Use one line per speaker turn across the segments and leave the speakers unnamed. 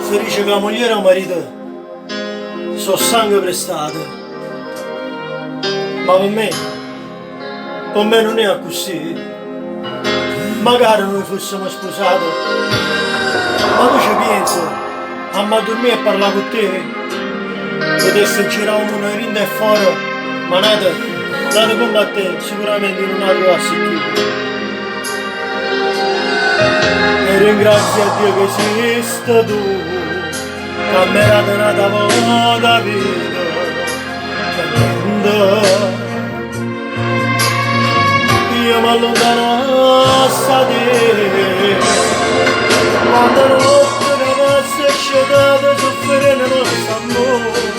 Si dice che la moglie e il marito sono sangue prestato, ma per me non è così. Magari noi fossimo sposati, ma tu ci pensi, a dormire e parlare con te, potessi girare uno rinda e fuori, ma nata, dato come a te, sicuramente non arrivassi più. E ringrazio a Dio che esiste tu, che a me era donata molta vita, io mi allontanassi da te, quando notte mi passa sciolata soffrire nel nostro amore,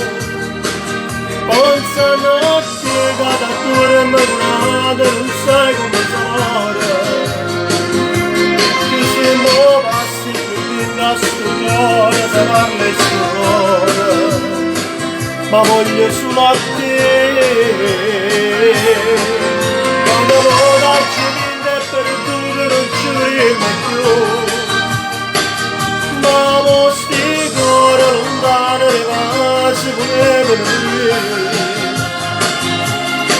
pensa a notte che da tu mi guarda, non sai come sono, che se mi passi qui da sto cuore, se parla il cuore, ma voglio solo a te. Quando vorrei e perduto non ci vedremo più, ma mo sti cuore lontano le vasi volevano venire,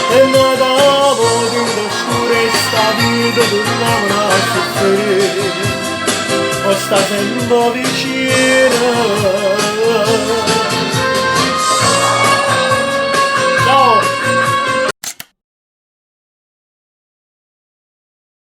e notavo che l'oscura sta vita tornava a soffrire, ma sta sempre vicino.